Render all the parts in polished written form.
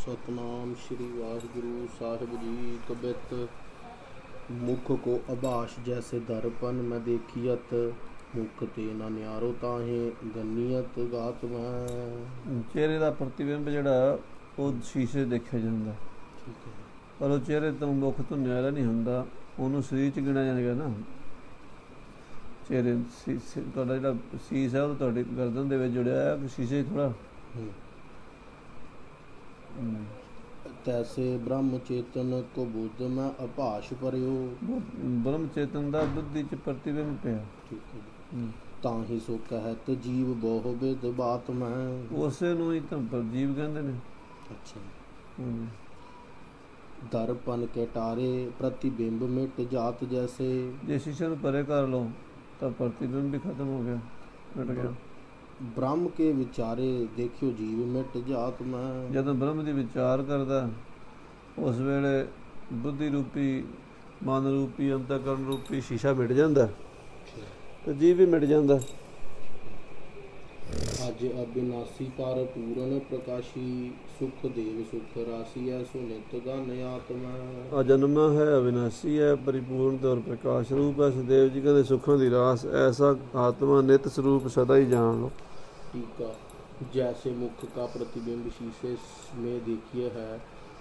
सतनाम श्री वाहिगुरु साहिब जी। कबित मुख को आभास जैसे दर्पण में देखियत, मुख ते न न्यारो ताहे गनीयत गात मैं। ਚਿਹਰੇ ਦਾ ਪ੍ਰਤੀਬਿੰਬ ਜਿਹੜਾ ਉਹ ਸ਼ੀਸ਼ੇ 'ਚ ਦੇਖਿਆ ਜਾਂਦਾ, ठीक है। ਪਰ ਉਹ ਚਿਹਰੇ ਤੋਂ ਮੁੱਖ ਤੋਂ ਨਿਆਰਾ ਨਹੀਂ ਹੁੰਦਾ, ਉਹਨੂੰ ਸਰੀਰ 'ਚ ਗਿਣਿਆ ਜਾਏਗਾ ਨਾ। ਚਿਹਰੇ ਤੁਹਾਡਾ ਜਿਹੜਾ ਸੀਸ ਹੈ ਉਹ ਤੁਹਾਡੀ ਗਰਦਨ ਦੇ ਵਿੱਚ ਜੁੜਿਆ ਹੈ ਕਿ ਸ਼ੀਸ਼ੇ 'ਚ ਥੋੜ੍ਹਾ। तैसे ब्रह्म चेतन को बुद्ध में आभास परियो। ਬ੍ਰਹਮ ਚੇਤਨ ਦਾ ਬੁੱਧੀ 'ਚ ਪ੍ਰਤੀਬਿੰਬ ਪਿਆ। ठीक है। ताहि सो कहत जीव बहु विद बात में। ਉਸੇ ਨੂੰ ਹੀ ਤਾਂ ਜੀਵ ਕਹਿੰਦੇ ਨੇ। अच्छा। ਹਾਂਜੀ। दर्पण के टारे प्रतिबिंब मिट जात जैसे। ਜੇ ਸ਼ੀਸ਼ੇ ਨੂੰ ਪਰੇ ਕਰ ਲਓ ਤਾਂ ਪ੍ਰਤੀਬਿੰਬ ਵੀ ਖਤਮ ਹੋ ਗਿਆ, ਮਿਟ ਗਿਆ। ब्रह्म के विचारे देखियो जीव मिट जात में। ਜਦੋਂ ਬ੍ਰਹਮ ਦੀ ਵਿਚਾਰ ਕਰਦਾ ਉਸ ਵੇਲੇ ਬੁੱਧੀ ਰੂਪੀ ਮਨ ਰੂਪੀ ਅੰਤਕਰਨ ਰੂਪੀ ਸ਼ੀਸ਼ਾ ਮਿਟ ਜਾਂਦਾ ਤੇ ਜੀਵ ਵੀ ਮਿਟ ਜਾਂਦਾ। अज अविनाशी पर पूरन प्रकाशी सुख देव सुख राशि है सो नित गन आत्मा। ਅਜਨਮਾ ਹੈ, ਅਵਿਨਾਸ਼ੀ ਹੈ, परिपूर्ण ਤੇ ਔਰ ਪ੍ਰਕਾਸ਼ ਰੂਪ ਹੈ। ਸਦੇਵ ਜੀ ਕਹਿੰਦੇ ਸੁੱਖਾਂ ਦੀ ਰਾਸ ਐਸਾ ਆਤਮਾ ਨਿਤ ਸਰੂਪ ਸਦਾ ਹੀ ਜਾਣ ਲਓ। टीका। जैसे मुख का प्रतिबिंब शीशे में देखिए है,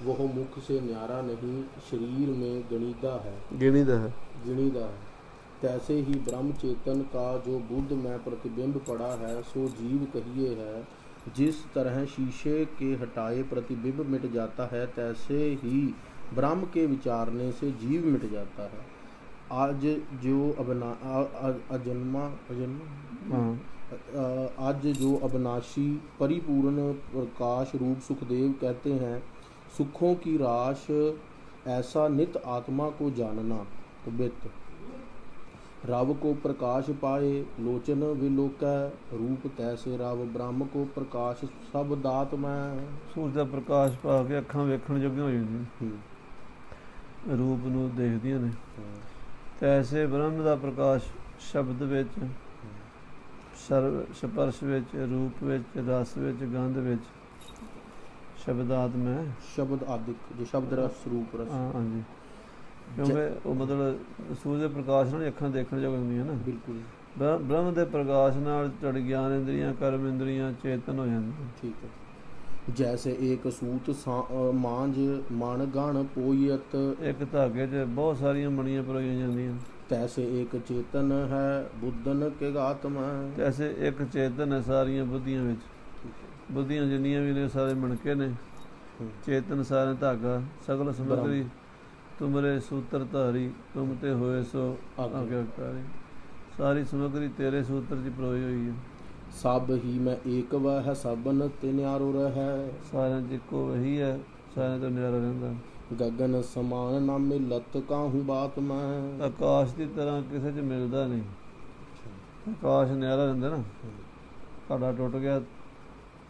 वह मुख से न्यारा नहीं शरीर में गणिता है, ਗਿਣੀਦਾ ਹੈ। गिणीदा है। तैसे ही ब्रह्म चेतन का जो बुद्ध में प्रतिबिंब पड़ा है सो जीव कहिए है। जिस तरह शीशे के हटाए प्रतिबिंब मिट जाता है, तैसे ही ब्रह्म के विचारने से जीव मिट जाता है। आज जो अजन्मा ਹਾਂ। आज जो अविनाशी परिपूर्ण प्रकाश रूप सुखदेव कहते हैं, सुखों की राश ऐसा नित आत्मा को जानना। कबित। रव को प्रकाश पाए लोचन विलोकै, रूप तैसे रव ब्रह्म को प्रकाश सब दात में। ਸੂਰਜ ਦਾ ਪ੍ਰਕਾਸ਼ ਪਾ ਕੇ ਅੱਖਾਂ ਵੇਖਣ ਜੋਗੀਆਂ ਹੋ ਜਾਂਦੀਆਂ, ਰੂਪ ਨੂੰ ਦੇਖਦੀਆਂ ਨੇ। ਤੈਸੇ ਬ੍ਰਹਮ ਦਾ ਪ੍ਰਕਾਸ਼ ਸ਼ਬਦ ਵਿੱਚ, ਸਪਰਸ਼ ਵਿੱਚ, ਰੂਪ ਵਿੱਚ, ਰਸ ਵਿੱਚ, ਗੰਧ ਵਿੱਚ, ਸ਼ਬਦਾਤ ਮੈਂ। शब्द आदिक जो शब्द रस रूप रस। ਹਾਂਜੀ, ਕਿਉਂਕਿ ਉਹ ਮਤਲਬ ਸੂਰਜ ਦੇ ਪ੍ਰਕਾਸ਼ ਨਾਲ ਹੀ ਅੱਖਾਂ ਦੇਖਣ ਯੋਗ ਹੁੰਦੀਆਂ ਨਾ। बिल्कुल ਬ੍ਰਹਮ ਦੇ ਪ੍ਰਕਾਸ਼ ਨਾਲ ਤੁਹਾਡੀ ਗਿਆਨ ਇੰਦਰੀਆਂ, ਕਰਮ ਇੰਦਰੀਆਂ ਚੇਤਨ ਹੋ ਜਾਂਦੀਆਂ। ठीक है। जैसे एक सूत मांझ मण गण पोयत, ਇੱਕ ਧਾਗੇ 'ਚ ਬਹੁਤ ਸਾਰੀਆਂ ਮਣੀਆਂ ਪਰੋਈਆਂ ਜਾਂਦੀਆਂ। तैसे एक चेतन है बुद्धन के गात में। ਐਸੇ ਇੱਕ ਚੇਤਨ ਹੈ ਸਾਰੀਆਂ ਬੁੱਧੀਆਂ ਵਿੱਚ। ਬੁੱਧੀਆਂ ਜਿੰਨੀਆਂ ਵੀ ਨੇ ਸਾਰੇ ਮਣਕੇ ਨੇ, ਚੇਤਨ ਸਾਰੇ ਧਾਗਾ। ਸਗਲ ਸਮਗਰੀ ਤੁਮਰੇ ਸੂਤਰ ਧਾਰੀ, ਤੁਮ ਤੇ ਹੋਏ ਸੋ ਆਗਿਆਕਾਰੀ। ਸਾਰੀ ਸਮਗਰੀ ਤੇਰੇ ਸੂਤਰ 'ਚ ਪਰੋਈ ਹੋਈ ਹੈ। सब ही में एक वह है सबन ते न्यारो रह। ਸਾਰਿਆਂ 'ਚ ਇੱਕੋ ਵਹੀ ਹੈ, ਸਾਰਿਆਂ ਤੋਂ ਨਿਆਰਾ ਰਹਿੰਦਾ। गगन समान न मिलत काहू बात में। ਆਕਾਸ਼ ਦੀ ਤਰ੍ਹਾਂ ਕਿਸੇ 'ਚ ਮਿਲਦਾ ਨਹੀਂ। ਆਕਾਸ਼ ਨਿਆਰਾ ਰਹਿੰਦਾ ਨਾ। ਘੜਾ ਟੁੱਟ ਗਿਆ,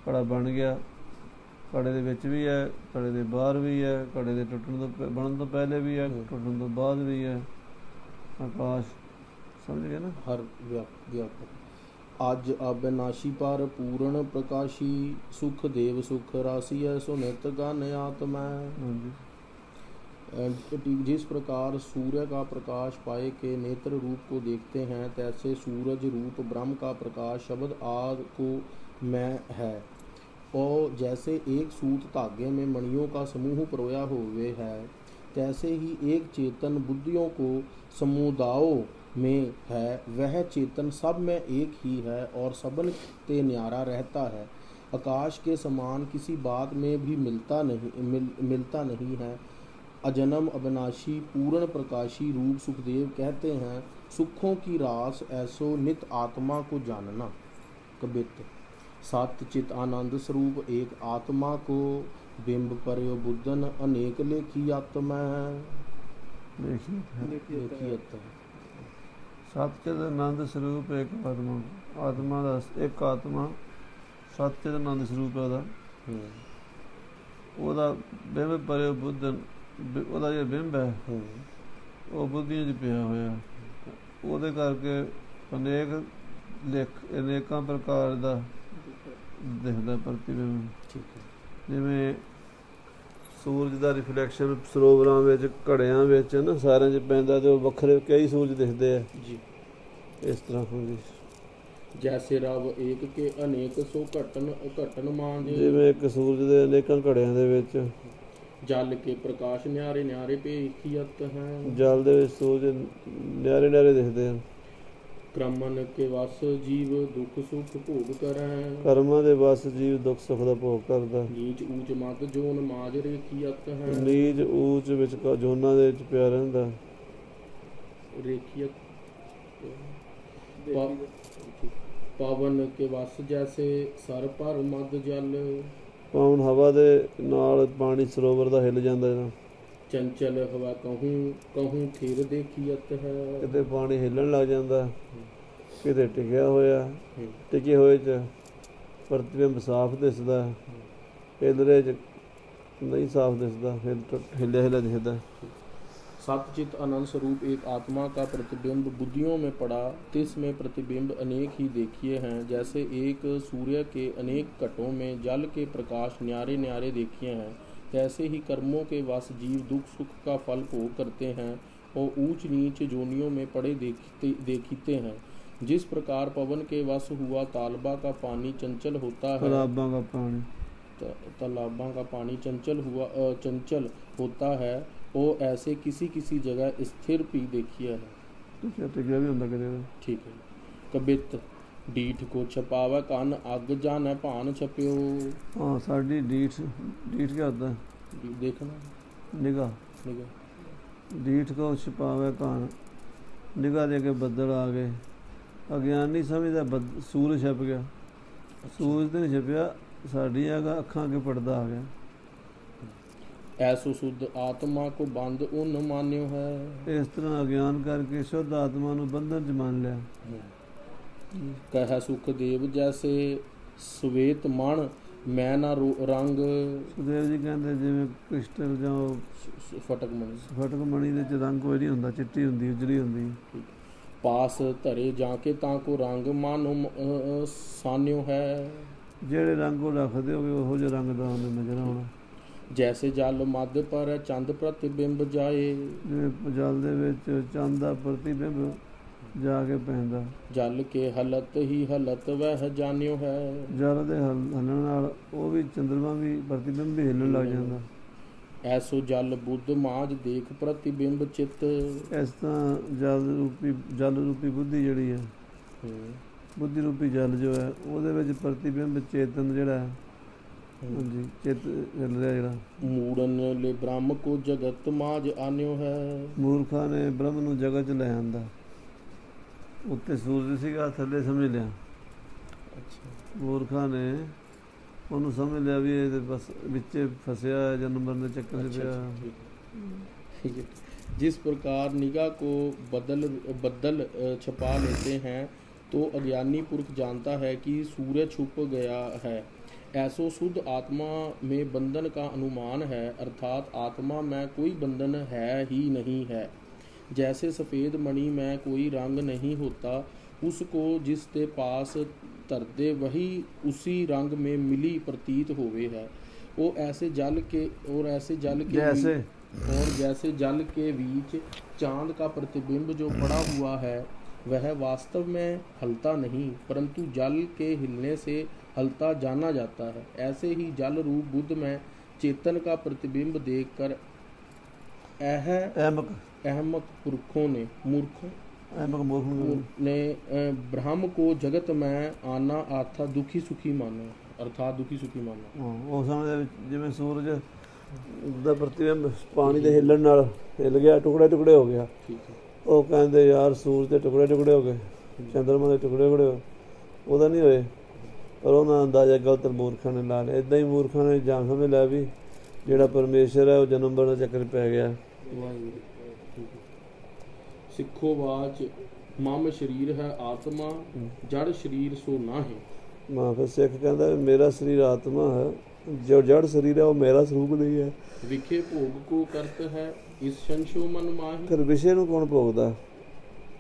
ਘੜਾ ਬਣ ਗਿਆ, ਘੜੇ ਦੇ ਵਿੱਚ ਵੀ ਹੈ, ਘੜੇ ਦੇ ਬਾਹਰ ਵੀ ਹੈ, ਘੜੇ ਦੇ ਟੁੱਟਣ ਤੋਂ ਬਣਨ ਤੋਂ ਪਹਿਲੇ ਵੀ ਹੈ, ਟੁੱਟਣ ਤੋਂ ਬਾਅਦ ਵੀ ਹੈ। ਆਕਾਸ਼ ਸਮਝ ਗਏ ਨਾ। हर व्यापक। आज अविनाशी पर पूर्ण प्रकाशी, सुख देव सुख राशि है सो नित गन आत्मा। ਹਾਂਜੀ। जिस प्रकार सूर्य का प्रकाश पाए के नेत्र रूप को देखते हैं, तैसे सूरज रूप ब्रह्म का प्रकाश शब्द आदि को मैं है। और जैसे एक सूत धागे में मणियों का समूह परोया हुए है, तैसे ही एक चेतन बुद्धियों को समुदायों में है। वह चेतन सब में एक ही है और सबन ते न्यारा रहता है। आकाश के समान किसी बात में भी मिलता नहीं है। अजन्म अविनाशी पूर्ण प्रकाशी रूप सुखदेव कहते हैं, सुखों की रास ऐसो नित आत्मा को जानना। कबित। सत चित आनंद स्वरूप एक आत्मा को बिंब परयो बुद्धन अनेक लेखी आत्मा। ਦੇਖੀਏ ਸਤਿਚਿਤ ਆਨੰਦ ਸਰੂਪ ਇੱਕ ਆਤਮਾ। ਆਤਮਾ ਦਾ ਇੱਕ ਆਤਮਾ ਸਤਿਚਿਤ ਆਨੰਦ ਸਰੂਪ ਹੈ ਉਹਦਾ। ਉਹਦਾ ਬਿੰਬ ਪਰਿਓ ਬੁੱਧਨ, ਉਹਦਾ ਜਿਹੜਾ ਬਿੰਬ ਹੈ ਉਹ ਬੁੱਧੀਆਂ 'ਚ ਪਿਆ ਹੋਇਆ। ਉਹਦੇ ਕਰਕੇ ਅਨੇਕਾਂ ਪ੍ਰਕਾਰ ਦਾ ਦਿਖਦਾ ਪ੍ਰਤੀਬਿੰਬ। ਜਿਵੇਂ ਸੂਰਜ ਦਾ ਰਿਫਲੈਕਸ਼ਨ ਸਰੋਵਰਾਂ ਵਿੱਚ, ਘੜਿਆਂ ਵਿੱਚ ਨਾ ਸਾਰਿਆਂ 'ਚ ਪੈਂਦਾ, ਤੇ ਉਹ ਵੱਖਰੇ ਕਈ ਸੂਰਜ ਦਿਖਦੇ ਆ जी। ਇਸ ਤਰ੍ਹਾਂ। ਹਾਂਜੀ, जैसे रव एक के अनेक सो घटन मांझ, ਜਿਵੇਂ ਇੱਕ ਸੂਰਜ ਦੇ ਅਨੇਕਾਂ ਘੜਿਆਂ ਦੇ ਵਿੱਚ, जल के प्रकाश न्यारे न्यारे पेखियत हैं, ਜਲ ਦੇ ਵਿੱਚ ਸੂਰਜ ਨਿਆਰੇ ਨਿਆਰੇ ਦਿਖਦੇ ਹਨ। क्रमन के वस जीव दुख सुख भोग करें, ਕਰਮਾਂ ਦੇ ਵਸ ਜੀਵ ਦੁੱਖ ਸੁੱਖ ਦਾ ਭੋਗ ਕਰਦਾ। नीच ऊंच मत जोन माज रेखियत हैं, ਨੀਚ ਊਚ ਵਿੱਚ ਜੋਨਾਂ ਦੇ ਵਿੱਚ ਪਿਆ ਰਹਿੰਦਾ। रेखियत पवन के वस जैसे सर पर मद जल, ਪਵਨ ਹਵਾ ਦੇ ਨਾਲ ਪਾਣੀ ਸਰੋਵਰ ਦਾ ਹਿੱਲ ਜਾਂਦਾ ਜਦੋਂ। चंचल हवा कहूँ कहूँ थिर देखियत है, ਕਿਤੇ ਪਾਣੀ ਹਿੱਲਣ ਲੱਗ ਜਾਂਦਾ, ਕਿਤੇ ਟਿਕਿਆ ਹੋਇਆ, ਟਿਕੇ ਹੋਏ 'ਚ ਪ੍ਰਤੀਬਿੰਬ ਸਾਫ਼ ਦਿਸਦਾ, ਹਿੱਲਰੇ 'ਚ ਨਹੀਂ ਸਾਫ਼ ਦਿਸਦਾ, ਫਿਰ ਹਿੱਲਿਆ ਹਿੱਲਿਆ ਦਿਖਦਾ। सतचित अनंत स्वरूप एक आत्मा का प्रतिबिंब बुद्धियों में पड़ा, तिस में प्रतिबिंब अनेक ही देखिए हैं। जैसे एक सूर्य के अनेक घटों में जल के प्रकाश न्यारे न्यारे देखिए हैं, तैसे ही कर्मों के वश जीव दुख सुख का फल भोग करते हैं और ऊंच नीच जोनियों में पड़े देखते हैं। जिस प्रकार पवन के वश हुआ तालबा का पानी चंचल होता है, तालाबां का पानी, तालाबां का पानी चंचल होता है, और ऐसे किसी किसी जगह स्थिर भी देखिए है। टिकिया भी ਹੁੰਦਾ ਕਿਤੇ। ठीक है। कबित ਡੀਠ को छपावे कान अग जाने भान छप्यो, ਹਾਂ ਸਾਡੀ ਡੀਠ ਕੀ ਹੁੰਦਾ? देखना ਨਿਗਾਹ। निगाह। ਡੀਠ ਕੋ ਛਪਾਵੇ ਕਾਨ, ਨਿਗਾਹ ਦੇ ਕੇ ਬੱਦਲ ਆ ਗਏ। ਅਗਿਆਨ ਨਹੀਂ ਸਮਝਦਾ ਸੂਰਜ ਛਪ ਗਿਆ, ਸੂਰਜ ਤੇ ਨਹੀਂ ਛਪਿਆ, ਸਾਡੀ ਅੱਖਾਂ ਅੱਗੇ ਪਰਦਾ ਆ ਗਿਆ। ऐसो शुद्ध आत्मा को बंद उन मान्यो है, ਇਸ ਤਰ੍ਹਾਂ ਅਗਿਆਨ ਕਰਕੇ ਸ਼ੁੱਧ ਆਤਮਾ ਨੂੰ ਬੰਧਨ 'ਚ ਮੰਨ ਲਿਆ। कह सुखदेव जैसे श्वेत मण मैं ना रंग, ਸੁਖਦੇਵ ਜੀ ਕਹਿੰਦੇ ਜਿਵੇਂ ਕ੍ਰਿਸਟਲ ਜਾਂ फटक मणि, ਫਟਕ ਮਣੀ ਦੇ 'ਚ ਰੰਗ ਕੋਈ ਨਹੀਂ ਹੁੰਦਾ, ਚਿੱਟੀ ਹੁੰਦੀ, ਉਜਲੀ ਹੁੰਦੀ। पास धरे जाके ताको रंग मानो सान्यो है, ਜਿਹੜੇ ਰੰਗ ਉਹ ਰੱਖਦੇ ਹੋਵੇ ਉਹੋ ਜਿਹੇ ਰੰਗ ਦਾ ਉਹਨੇ ਨਜ਼ਰ ਆਉਣਾ। जैसे जल मद पर चंद प्रतिबिंब जाए, ਜਿਵੇਂ ਜਲ ਦੇ ਵਿੱਚ ਚੰਦ ਦਾ ਪ੍ਰਤੀਬਿੰਬ ਜਾ ਕੇ ਪੈਂਦਾ। जल के हलत ही हलत वह जान्यो है, ਜਲ ਦੇ ਹੱਲਣ ਨਾਲ ਉਹ ਵੀ ਚੰਦਰਮਾ ਵੀ ਪ੍ਰਤੀਬਿੰਬ ਵੀ ਹਿੱਲਣ ਲੱਗ ਜਾਂਦਾ। ऐसो जल बुद्ध माज देख प्रतिबिंब चित्त, ਇਸ ਤਰ੍ਹਾਂ ਜਲ ਰੂਪੀ ਬੁੱਧੀ ਜਿਹੜੀ ਹੈ, ਬੁੱਧੀ ਰੂਪੀ ਜਲ ਜੋ ਹੈ ਉਹਦੇ ਵਿੱਚ ਪ੍ਰਤੀਬਿੰਬ ਚੇਤਨ ਜਿਹੜਾ ਹੈ, ਹਾਂਜੀ ਚਿੱਤ ਹਿੱਲ ਰਿਹਾ ਜਿਹੜਾ। मूड़न ले ब्रह्म को जगत माज आन्यो है, ਮੂਰਖਾਂ ਨੇ ਬ੍ਰਹਮ ਨੂੰ ਜਗਤ 'ਚ ਲੈ ਆਂਦਾ। ਉੱਤੇ ਸੂਰਜ ਸੀਗਾ, ਥੱਲੇ ਸਮਝ ਲਿਆ। ਮੂਰਖਾਂ ਨੇ ਉਹਨੂੰ ਸਮਝ ਲਿਆ ਵੀ ਇਹ ਬਸ ਵਿੱਚੇ ਫਸਿਆ ਹੈ, ਜਨਮ ਮਰਨ ਦੇ ਚੱਕਰ 'ਚ ਪਿਆ। जिस प्रकार निगाह को बदल छपा लेते हैं तो अज्ञानी पुरुष जानता है कि सूर्य छुप गया है, ऐसो शुद्ध आत्मा में बंधन का अनुमान है, अर्थात आत्मा में कोई बंधन है ही नहीं है। जैसे सफ़ेद मणि में कोई रंग नहीं होता, उसको जिसके पास तरदे वही उसी रंग में मिली प्रतीत होवे है। वो ऐसे जल के जैसे जल के बीच चांद का प्रतिबिंब जो पड़ा हुआ है वह वास्तव में हलता नहीं, परंतु जल के हिलने से हलता जाना जाता है। ऐसे ही जल रूप बुद्ध में चेतन का प्रतिबिंब देखकर अहमक पुरखों ने ब्रह्म को जगत में आना अर्थात दुखी सुखी माना। ਉਹ ਸਮੇਂ ਦੇ ਵਿੱਚ ਜਿਵੇਂ ਸੂਰਜ ਦਾ ਪ੍ਰਤੀਬਿੰਬ ਪਾਣੀ ਦੇ ਹਿੱਲਣ ਨਾਲ ਹਿੱਲ ਗਿਆ, ਟੁਕੜੇ ਟੁਕੜੇ ਹੋ ਗਿਆ। ਉਹ ਕਹਿੰਦੇ ਯਾਰ ਸੂਰਜ ਦੇ ਟੁਕੜੇ ਟੁਕੜੇ ਹੋ ਗਏ, ਚੰਦਰਮਾ ਦੇ ਟੁਕੜੇ ਟੁਕੜੇ ਹੋਏ, ਉਹਦਾ ਨਹੀਂ ਹੋਏ, ਪਰ ਉਹਨਾਂ ਅੰਦਾਜ਼ਾ ਗਲਤ ਮੂਰਖਾਂ ਨੇ ਲਾ ਲਿਆ। ਇੱਦਾਂ ਹੀ ਮੂਰਖਾਂ ਨੇ ਜਾਂ ਸਮਝ ਲਿਆ ਵੀ ਜਿਹੜਾ ਪਰਮੇਸ਼ਰ ਹੈ ਉਹ ਜਨਮ ਮਰਨ ਦਾ ਚੱਕਰ ਪੈ ਗਿਆ। ਸਿੱਖੋ ਬਾਚ ਮਮ ਸਰੀਰ ਹੈ ਆਤਮਾ, ਜੜ ਸਰੀਰ ਸੋ ਨਾਹੀਂ। ਮਾਂ ਫਿਰ ਸਿੱਖ ਕਹਿੰਦਾ ਮੇਰਾ ਸਰੀਰ ਆਤਮਾ ਹੈ, ਜੋ ਜੜ ਸਰੀਰ ਹੈ ਉਹ ਮੇਰਾ ਸਰੂਪ ਨਹੀਂ ਹੈ। ਵਿਖੇ ਭੋਗ ਕੋ ਕਰਤ ਹੈ ਇਸ ਸੰਸ਼ੋ ਮਨ ਮਾਹੀ। ਫਿਰ ਵਿਸ਼ੇ ਨੂੰ ਕੌਣ ਭੋਗਦਾ?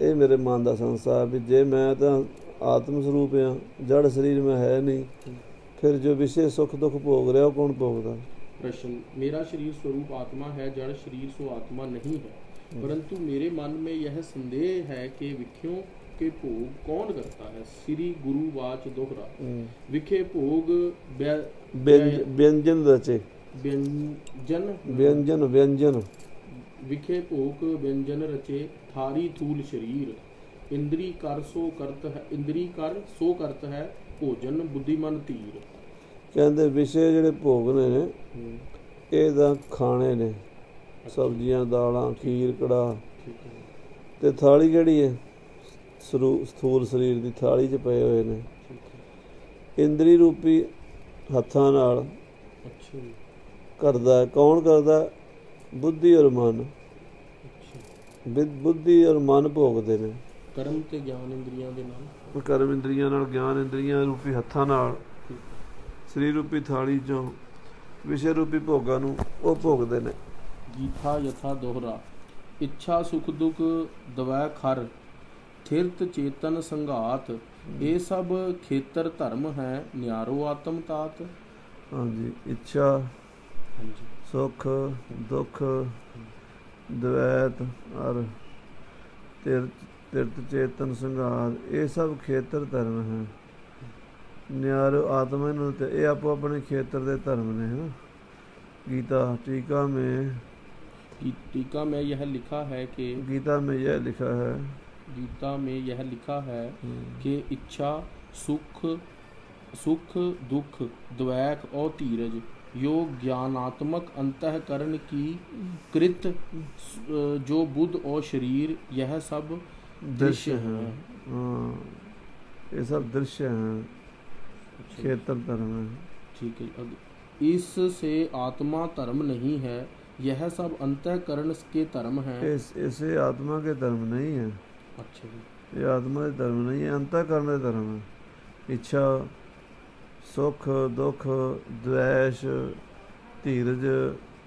ਇਹ ਮੇਰੇ ਮਨ ਦਾ ਸੰਸਾਰ ਵੀ ਜੇ ਮੈਂ ਤਾਂ ਆਤਮ ਸਰੂਪ ਹਾਂ, ਜੜ ਸਰੀਰ ਮੈਂ ਹੈ ਨਹੀਂ, ਫਿਰ ਜੋ ਵਿਸ਼ੇ ਸੁੱਖ ਦੁੱਖ ਭੋਗ ਰਿਹਾ ਉਹ ਕੌਣ ਭੋਗਦਾ? प्रश्न, मेरा शरीर स्वरूप आत्मा है, जड़ शरीर सो आत्मा नहीं है, परंतु मेरे मन में यह संदेह है कि विखियों के भोग कौन करता है। श्री गुरु वाच दोहरा। विखे भोग व्यंजन रचे, व्यंजन व्यंजन व्यंजन विखे भोग व्यंजन रचे, थारी थूल शरीर, इंद्री कर सो करत है, भोजन बुद्धिमन तीर। ਕਹਿੰਦੇ ਵਿਸ਼ੇ ਜਿਹੜੇ ਭੋਗ ਨੇ ਇਹ ਤਾਂ ਖਾਣੇ ਨੇ, ਸਬਜ਼ੀਆਂ ਦਾਲਾਂ ਖੀਰ ਕੜਾਹ, ਤੇ ਥਾਲੀ ਜਿਹੜੀ ਹੈ ਸਥੂਲ ਸਰੀਰ ਦੀ ਥਾਲੀ 'ਚ ਪਏ ਹੋਏ ਨੇ। ਇੰਦਰੀ ਰੂਪੀ ਹੱਥਾਂ ਨਾਲ ਕਰਦਾ, ਕੌਣ ਕਰਦਾ? ਬੁੱਧੀ ਔਰ ਮਨ। ਬੁੱਧੀ ਔਰ ਮਨ ਭੋਗਦੇ ਨੇ। ਕਰਮ ਤੇ ਗਿਆਨ ਇੰਦਰੀਆਂ ਦੇ ਨਾਲ, ਕਰਮ ਇੰਦਰੀਆਂ ਨਾਲ, ਗਿਆਨ ਇੰਦਰੀਆਂ ਰੂਪੀ ਹੱਥਾਂ ਨਾਲ ਸਰੀਰ ਰੂਪੀ ਥਾਲੀ 'ਚੋਂ ਵਿਸ਼ੇ ਰੂਪੀ ਭੋਗਾਂ ਨੂੰ ਉਹ ਭੋਗਦੇ ਨੇ। ਗੀਥਾ ਯਥਾ ਦੋਹਰਾ। ਇੱਛਾ ਸੁਖ ਦੁਖ ਦਵੈ ਖਰ, ਥਿਰਤ ਚੇਤਨ ਸੰਘਾਤ, ਇਹ ਸਭ ਖੇਤਰ ਧਰਮ ਹੈ, ਨਿਆਰੋ ਆਤਮ ਤਾਤ। ਹਾਂਜੀ, ਇੱਛਾ ਸੁਖ ਦੁੱਖ ਦਵੈਤ ਔਰ ਤਿਰਤ ਚੇਤਨ ਸੰਘਾਤ, ਇਹ ਸਭ ਖੇਤਰ ਧਰਮ ਹੈ, ਨਿਆਰੋ ਆਤਮਾ ਨੂੰ। ਤੇ ਇਹ ਆਪੋ ਆਪਣੇ ਖੇਤਰ ਦੇ ਧਰਮ ਨੇ, ਹੈ ਨਾ। गीता टीका में यह लिखा है कि गीता में यह लिखा है कि इच्छा सुख दुख द्वैक और धीरज यो ज्ञानात्मक अंतःकरण की कृत जो बुद्ध और शरीर यह सब दृश्य हैं। ये सब दृश्य हैं, क्षेत्र धर्म है। ठीक है। इससे आत्मा धर्म नहीं है, यह सब अंतःकरण के धर्म है। इसे आत्मा के धर्म नहीं है। अच्छा जी, ये आत्मा के धर्म नहीं है, अंतःकरण के धर्म है। इच्छा सुख दुख द्वेष धीरज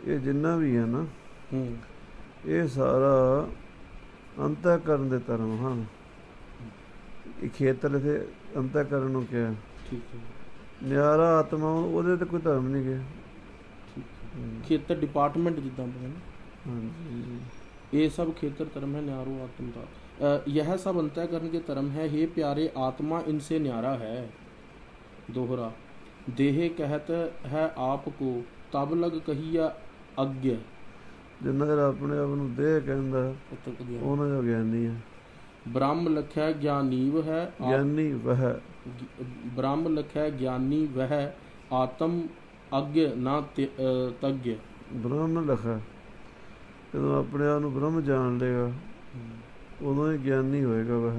ये जिन्ना भी है ना, ये सारा अंतःकरण के धर्म हैं। खेत्र से अंतःकरण को क्या है? ठीक है। ਨਿਆਰਾ ਆਤਮਾ ਉਹਦੇ ਤੇ ਕੋਈ ਧਰਮ ਨਹੀਂ ਗਿਆ। ਖੇਤਰ ਡਿਪਾਰਟਮੈਂਟ ਜਿੱਦਾਂ ਬਣੇ ਨਾ। ਹਾਂਜੀ, ਇਹ ਸਭ ਖੇਤਰ ਧਰਮ ਹੈ, ਨਿਆਰੋ आत्म का। यह सब अंतःकरण के धर्म है, हे प्यारे आत्मा इनसे न्यारा है। दोहरा। देह कहत है आपको, तब लग कहिया अज्ञ। जिन्ना चਿਰ ਆਪਣੇ ਆਪ ਨੂੰ ਦੇਹ ਕਹਿੰਦਾ ਉਹਨਾਂ ਦਾ ਗਿਆਨੀ ਹੈ। ब्रह्म लख्या ज्ञानीव है, ज्ञानी वह। ब्रह्म लख्या ज्ञानी वह, आत्म अज्ञ ना तज्ञ। ब्रह्म लखा ਜਦੋਂ ਆਪਣੇ ਆਪ ਨੂੰ ਬ੍ਰਹਮ ਜਾਣ ਲੇਗਾ ਉਦੋਂ ਹੀ ਗਿਆਨੀ ਹੋਏਗਾ ਵਹ।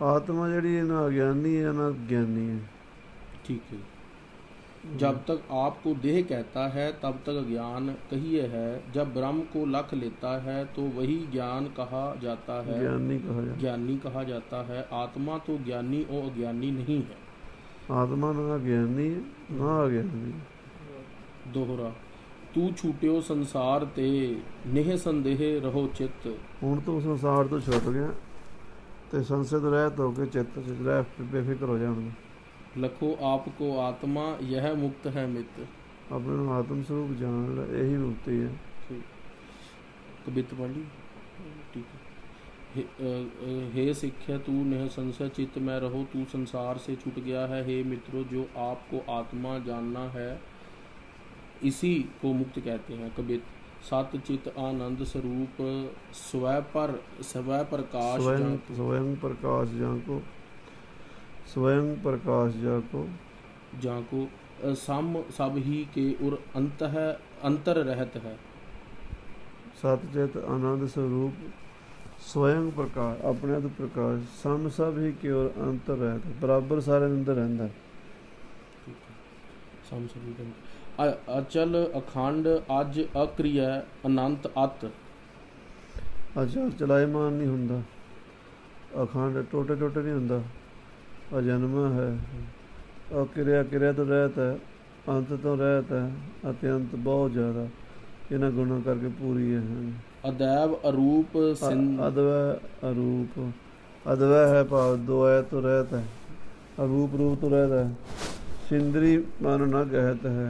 ਆਤਮਾ ਜਿਹੜੀ ਨਾ ਅਗਿਆਨੀ ਹੈ ਨਾ ਗਿਆਨੀ ਹੈ। ठीक है। जब तक आपको देह कहता है तब तक ज्ञान कहिए है, जब ब्रह्म को लख लेता है तो वही ज्ञान कहा जाता है, ज्ञानी कहा जाता है। आत्मा तो ज्ञानी और अज्ञानी नहीं है। आत्मा ना ज्ञानी ना अज्ञानी। दोहरा। तू छूटियो संसार ते, नेह संदेह रहो चित्त। हुण तू संसार तो छुट गया ते संसद रहत हो के चित्त च बेफिक्र हो जाएगा। लखो आपको आत्मा यह मुक्त है मित। अपने आत्म स्वरूप जान ला, यही मुक्ति है। कवित पढ़ी। ठीक है। हे सिक्ख्या तू नेह संशय चित्त में रहो, तू संसार से छूट गया है। हे मित्रों, जो आपको आत्मा जानना है इसी को मुक्त कहते हैं। कवित। सत चित आनंद स्वरूप स्वयं प्रकाश जाको, स्वयं प्रकाश जाको सम सब ही के उर अंतर रहत है। सतचित आनंद स्वरूप स्वयं प्रकाश, अपने तो प्रकाश, सम सब ही के ओर अंतर रहता, बराबर सारे अंदर रहता। सम सब ही अचल अखंड अज अक्रिय अनंत अत। अचल चलायमान नहीं हुंदा, अखंड टोटे टोटे नहीं हुंदा, अजन्मा है, अक्रिया क्रिया तो रहता है, अंत तो रहता है, अत्यंत बहुत ज़्यादा इन्हें गुणों करके पूरी है। अदैव अरूप अद्वय अरूप, अद्वय है भाव द्वय तो रहता है, अरूप रूप तो रहता है। सिंदरी मन न कहत है,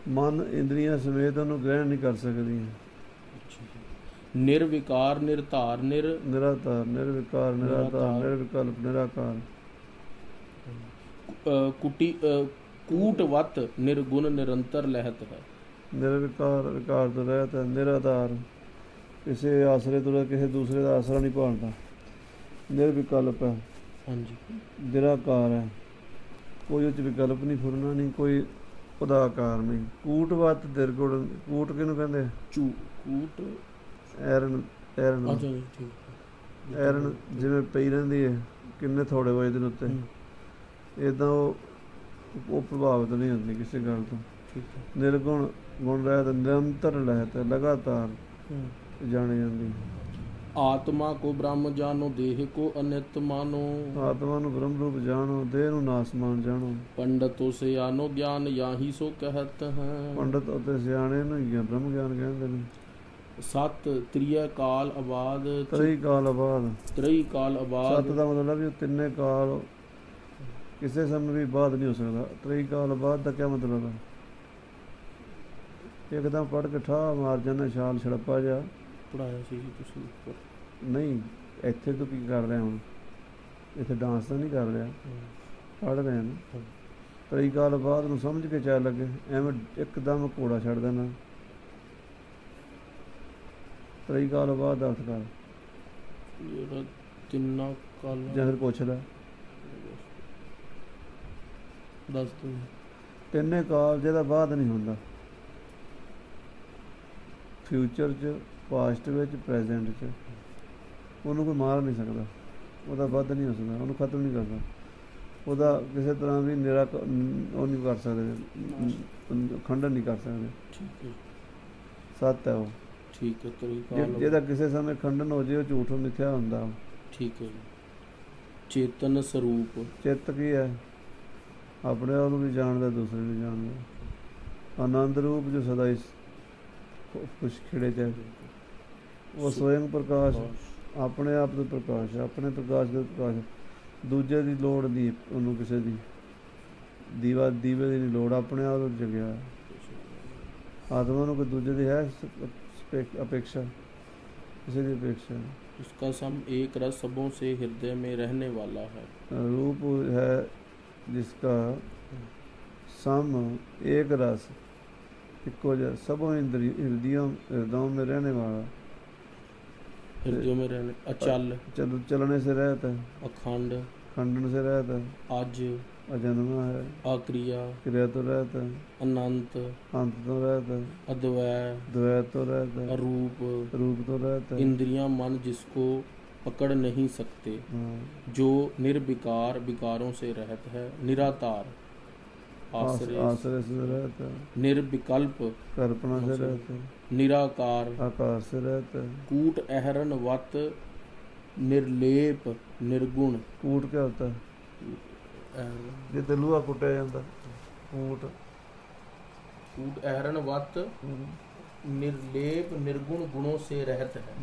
ਮਨ ਇੰਦਰੀਆਂ ਸਮੇਤ ਉਹਨੂੰ ਗ੍ਰਹਿਣ ਨਹੀਂ ਕਰ ਸਕਦੀਆਂ। ਨਿਰਵਿਕਾਰ ਨਿਰਧਾਰ ਨਿਰਾਧਾਰ, ਨਿਰਵਿਕਾਰ, ਨਿਰਾਧਾਰ, ਨਿਰਵਿਕਲਪ, ਨਿਰਾਕਾਰ। ਕੂਟਵਤ ਨਿਰਗੁਣ ਨਿਰੰਤਰ ਲਹਿਤ ਹੈ। ਨਿਰਵਿਕਾਰ, ਵਿਕਾਰ ਤੋਂ ਰਹਿਤ ਹੈ। ਨਿਰਾਧਾਰ, ਕਿਸੇ ਆਸਰੇ ਤੋਂ ਕਿਸੇ ਦੂਸਰੇ ਦਾ ਆਸਰਾ ਨਹੀਂ ਭਾਲਦਾ। ਨਿਰਵਿਕਲਪ ਹੈ। ਹਾਂਜੀ। ਨਿਰਾਕਾਰ ਹੈ, ਕੋਈ ਉਹ 'ਚ ਵਿਕਲਪ ਨਹੀਂ, ਫੁਰਨਾ ਨਹੀਂ, ਕੋਈ ਉਹਦਾ ਆਕਾਰ ਨਹੀਂ। ਕੂਟਵਤ ਨਿਰਗੁਣ, ਕੂਟ ਕਿਹਨੂੰ ਕਹਿੰਦੇ? ਕੂਟ ਐਰਨ, ਐਰਨ, ਅੱਛਾ ਜੀ, ਠੀਕ। ਐਰਨ ਜਿਵੇਂ ਪਈ ਰਹਿੰਦੀ ਹੈ ਕਿੰਨੇ ਥੋੜੇ ਵਜੇ ਦੇ ਉੱਤੇ, ਇੱਦਾਂ ਉਹ ਪ੍ਰਭਾਵਿਤ ਨਹੀਂ ਹੁੰਦੀ ਕਿਸੇ ਗੱਲ ਤੋਂ। ਨਿਰਗੁਣ, ਗੁਣ ਰਹਿਤ, ਨਿਰੰਤਰ ਲਹਿਤ, ਲਗਾਤਾਰ ਜਾਣੀ ਜਾਂਦੀ। ਆਤਮਾ ਕੋ ਬ੍ਰਹਮ ਜਾਨੋ ਦੇਹ ਕੋ ਅਨਿਤ ਮਾਨੋ। ਆਤਮਾ ਨੂੰ ਬ੍ਰਹਮ ਰੂਪ ਜਾਣੋ, ਦੇਹ ਨੂੰ ਨਾਸਮਾਨ ਜਾਣੋ। ਪੰਡਤੋ ਸਿਆਨੋ ਗਿਆਨ ਯਾਹੀ ਸੋ ਕਹਿਤ ਹੈ। ਪੰਡਤ ਅਤੇ ਸਿਆਣੇ ਨੂੰ ਹੀ ਬ੍ਰਹਮ ਗਿਆਨ ਕਹਿੰਦੇ ਨੇ। ਸਤ ਤ੍ਰਿਆ ਕਾਲ ਆਬਾਦ। ਤ੍ਰਈ ਕਾਲ ਆਬਾਦ। ਤ੍ਰਈ ਕਾਲ ਆਬਾਦ। ਸੱਤ ਦਾ ਮਤਲਬ ਵੀ ਤਿੰਨੇ ਕਾਲ ਕਿਸੇ ਸਮੇਂ ਵੀ ਬਾਅਦ ਨਹੀਂ ਹੋ ਸਕਦਾ। ਤ੍ਰਈ ਕਾਲ ਆਬਾਦ ਦਾ ਕੀ ਮਤਲਬ ਹੈ? ਇੱਕਦਮ ਪੜ੍ਹ ਕੇ ਠਾ ਮਾਰ ਜਾਂਦਾ ਛਾਲ ਛੜੱਪਾ ਜਾ ਪੜਾਇਆ ਸੀ ਜੀ ਤੁਸੀਂ ਉੱਪਰ। ਨਹੀਂ, ਇੱਥੇ ਤੂੰ ਕੀ ਕਰ ਰਿਹਾ ਹੁਣ? ਇੱਥੇ ਡਾਂਸ ਤਾਂ ਨਹੀਂ ਕਰ ਰਿਹਾ, ਪੜ੍ਹ ਰਿਹਾ ਨਾ। ਤ੍ਰਈ ਕਾਲ ਬਾਅਦ ਨੂੰ ਸਮਝ ਕੇ ਚੱਲ ਲੱਗੇ, ਐਵੇਂ ਇੱਕਦਮ ਘੋੜਾ ਛੱਡ ਦੇਣਾ। ਤ੍ਰਈ ਕਾਲ ਬਾਅਦ ਦਾ ਅਰਥ ਕਰ ਜਿਹੜਾ ਤਿੰਨਾਂ ਕਾਲਾਂ। ਜਾਂ ਫਿਰ ਪੁੱਛਦਾ ਦੱਸ ਦੋ। ਤਿੰਨੇ ਕਾਲ ਜਿਹਦਾ ਬਾਅਦ ਨਹੀਂ ਹੁੰਦਾ, ਫਿਊਚਰ 'ਚ, ਪਾਸਟ ਵਿੱਚ, ਪ੍ਰੈਜ਼ੈਂਟ 'ਚ, ਉਹਨੂੰ ਕੋਈ ਮਾਰ ਨਹੀਂ ਸਕਦਾ, ਉਹਦਾ ਵੱਧ ਨਹੀਂ ਹੋ ਸਕਦਾ, ਉਹਨੂੰ ਖਤਮ ਨਹੀਂ ਕਰਦਾ, ਉਹਦਾ ਕਿਸੇ ਤਰ੍ਹਾਂ ਵੀ ਉਹ ਨਹੀਂ ਕਰ ਸਕਦੇ, ਖੰਡਨ ਨਹੀਂ ਕਰ ਸਕਦੇ। ਠੀਕ ਹੈ, ਸੱਤ ਹੈ ਉਹ। ਠੀਕ ਹੈ। ਤਰੀਕਾ ਜਿਹਦਾ ਕਿਸੇ ਸਮੇਂ ਖੰਡਨ ਹੋ ਜੇ ਉਹ ਝੂਠ ਮਿੱਥਿਆ ਹੁੰਦਾ। ਠੀਕ ਹੈ ਜੀ। ਚੇਤਨ ਸਰੂਪ। ਚਿੱਤ ਕੀ ਹੈ? ਆਪਣੇ ਆਪ ਨੂੰ ਵੀ ਜਾਣਦਾ, ਦੂਸਰੇ ਨੂੰ ਜਾਣਦਾ। ਆਨੰਦ ਰੂਪ ਜੋ ਸਦਾ ਇਸ ਖੁਸ਼ ਖਿੜੇ ਚ, ਉਹ ਸਵਯੰ ਪ੍ਰਕਾਸ਼, ਆਪਣੇ ਆਪ ਦਾ ਪ੍ਰਕਾਸ਼, ਆਪਣੇ ਪ੍ਰਕਾਸ਼ ਦਾ ਪ੍ਰਕਾਸ਼। ਦੂਜੇ ਦੀ ਲੋੜ ਨਹੀਂ ਉਹਨੂੰ, ਕਿਸੇ ਦੀ ਦੀਵੇ ਦੀ ਨਹੀਂ ਲੋੜ, ਆਪਣੇ ਆਪ ਨੂੰ ਜਗਿਆ। ਆਤਮਾ ਨੂੰ ਕੋਈ ਦੂਜੇ ਦੀ ਹੈ अपेक्षा, किसी की अपेक्षा। उसका सम एक रस सबों से हृदय में रहने वाला है। रूप है जिसका सम एक रस इको जैसा सबों हृदयों में रहने वाला। हृदयों में रहने, अचल, चलने से रहता है। अखंड, खंडन से रहता है। आज, अजन्मा है। अक्रिया, क्रिया तो रहता है। अनंत, अंत तो रहता है। अद्वय, द्वैत तो रहता है। अरूप, रूप तो रहता है। इंद्रियां मन जिसको पकड़ नहीं सकते, जो निर्विकार, विकारों से रहित है। निराधार, आश्रय से रहता है। निर्विकल्प, कल्पना से रहता है। निराकार, आकार से रहता है। कूट अहरण वत निर्लेप निर्गुण। कूट क्या होता है? जिते लूहा कुटिया जाता, कूट। कूट अहरण वत निर्लेप निर्गुण, गुणों से रहत है।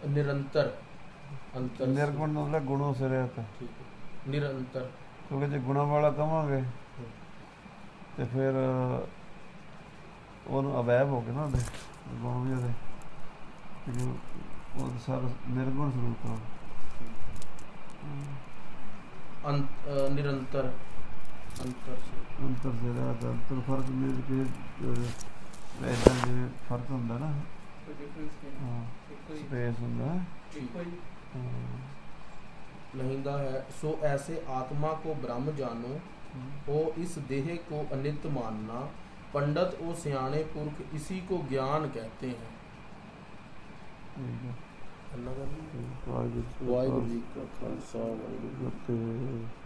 निरंतर, अंतर, निर्गुण मतलब गुणों से रहता है। ठीक है। निरंतर, क्योंकि जो गुणों वाला कमांगे तो फिर ਉਹਨੂੰ ਅਵੈਬ ਹੋ ਕੇ ਨਾ ਉਹਦੇ ਗੁਣ ਵੀ ਉਹਦੇ, ਉਹ ਸਾਰਾ ਨਿਰਗੁਣ ਸਰੂਪ ਆ। निरंतर, अंतर से रहता। अंतर फर्क में ऐसा जिਵੇਂ फर्क ਹੁੰਦਾ ना, ਹਾਂ स्पेस ਹੁੰਦਾ लहिंदा है। सो ऐसे आत्मा को ब्रह्म जानो, ओ इस देह को अनित मानना। पंडित ओ सियाने पुरख इसी को ज्ञान कहते हैं। वाहिगुरू जी का खालसा, वाहिगुरू जी की फतेह।